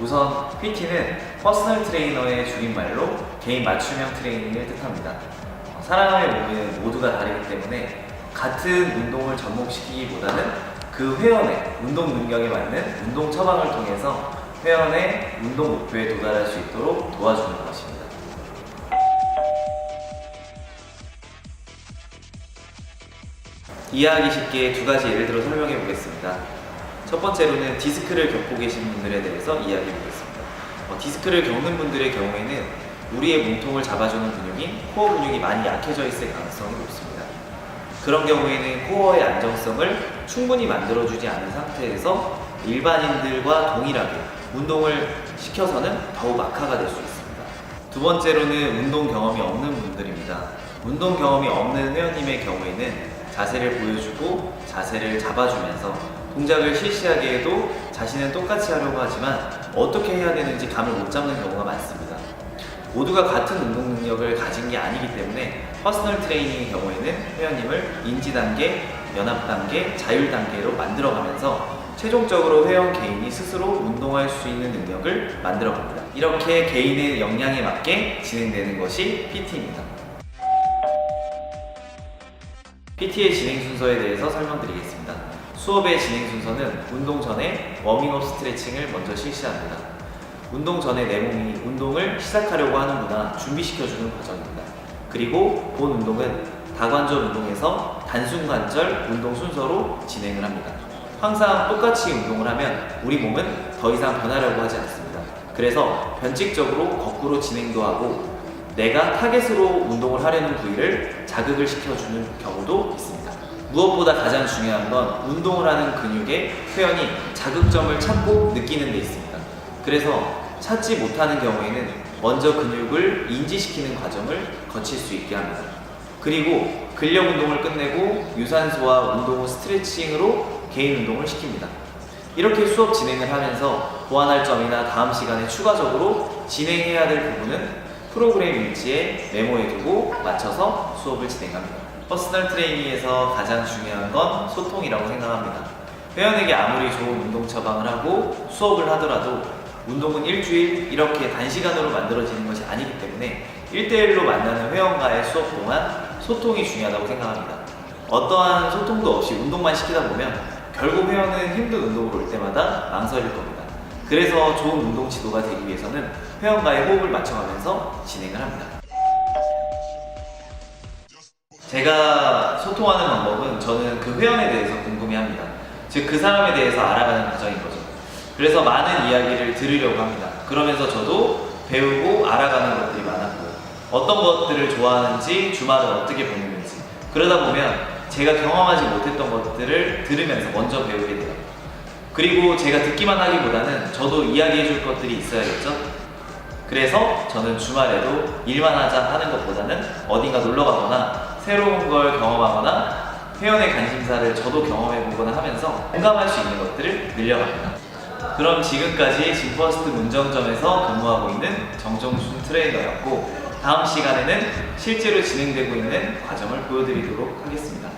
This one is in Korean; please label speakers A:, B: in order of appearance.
A: 우선 PT는 퍼스널 트레이너의 줄임말로 개인 맞춤형 트레이닝을 뜻합니다. 사람의 몸은 모두가 다르기 때문에 같은 운동을 접목시키기보다는 그 회원의 운동 능력에 맞는 운동 처방을 통해서 회원의 운동 목표에 도달할 수 있도록 도와주는 것입니다. 이해하기 쉽게 두 가지 예를 들어 설명해 보겠습니다. 첫 번째로는 디스크를 겪고 계신 분들에 대해서 이야기해 보겠습니다. 디스크를 겪는 분들의 경우에는 우리의 몸통을 잡아주는 근육인 코어 근육이 많이 약해져 있을 가능성이 높습니다. 그런 경우에는 코어의 안정성을 충분히 만들어주지 않은 상태에서 일반인들과 동일하게 운동을 시켜서는 더욱 악화가 될 수 있습니다. 두 번째로는 운동 경험이 없는 분들입니다. 운동 경험이 없는 회원님의 경우에는 자세를 보여주고 자세를 잡아주면서 동작을 실시하게 해도 자신은 똑같이 하려고 하지만 어떻게 해야 되는지 감을 못 잡는 경우가 많습니다. 모두가 같은 운동 능력을 가진 게 아니기 때문에 퍼스널 트레이닝의 경우에는 회원님을 인지 단계, 연합 단계, 자율 단계로 만들어가면서 최종적으로 회원 개인이 스스로 운동할 수 있는 능력을 만들어갑니다. 이렇게 개인의 역량에 맞게 진행되는 것이 PT입니다. PT의 진행 순서에 대해서 설명드리겠습니다. 수업의 진행 순서는 운동 전에 워밍업 스트레칭을 먼저 실시합니다. 운동 전에 내 몸이 운동을 시작하려고 하는구나 준비시켜주는 과정입니다. 그리고 본 운동은 다관절 운동에서 단순관절 운동 순서로 진행을 합니다. 항상 똑같이 운동을 하면 우리 몸은 더 이상 변하려고 하지 않습니다. 그래서 변칙적으로 거꾸로 진행도 하고 내가 타겟으로 운동을 하려는 부위를 자극을 시켜주는 경우도 있습니다. 무엇보다 가장 중요한 건 운동을 하는 근육의 회원이 자극점을 찾고 느끼는 데 있습니다. 그래서 찾지 못하는 경우에는 먼저 근육을 인지시키는 과정을 거칠 수 있게 합니다. 그리고 근력 운동을 끝내고 유산소와 운동 후 스트레칭으로 개인 운동을 시킵니다. 이렇게 수업 진행을 하면서 보완할 점이나 다음 시간에 추가적으로 진행해야 될 부분은 프로그램 일지에 메모해두고 맞춰서 수업을 진행합니다. 퍼스널 트레이닝에서 가장 중요한 건 소통이라고 생각합니다. 회원에게 아무리 좋은 운동 처방을 하고 수업을 하더라도 운동은 일주일 이렇게 단시간으로 만들어지는 것이 아니기 때문에 1대1로 만나는 회원과의 수업 동안 소통이 중요하다고 생각합니다. 어떠한 소통도 없이 운동만 시키다 보면 결국 회원은 힘든 운동으로 올 때마다 망설일 겁니다. 그래서 좋은 운동 지도가 되기 위해서는 회원과의 호흡을 맞춰가면서 진행을 합니다. 제가 소통하는 방법은 저는 그 회원에 대해서 궁금해합니다. 즉 그 사람에 대해서 알아가는 과정인 거죠. 그래서 많은 이야기를 들으려고 합니다. 그러면서 저도 배우고 알아가는 것들이 많았고요. 어떤 것들을 좋아하는지, 주말을 어떻게 보내는지 그러다 보면 제가 경험하지 못했던 것들을 들으면서 먼저 배우게 돼요. 그리고 제가 듣기만 하기보다는 저도 이야기해 줄 것들이 있어야겠죠? 그래서 저는 주말에도 일만 하자 하는 것보다는 어딘가 놀러 가거나 새로운 걸 경험하거나 회원의 관심사를 저도 경험해 보거나 하면서 공감할 수 있는 것들을 늘려갑니다. 그럼 지금까지 진퍼스트 문정점에서 근무하고 있는 정정순 트레이너였고 다음 시간에는 실제로 진행되고 있는 과정을 보여드리도록 하겠습니다.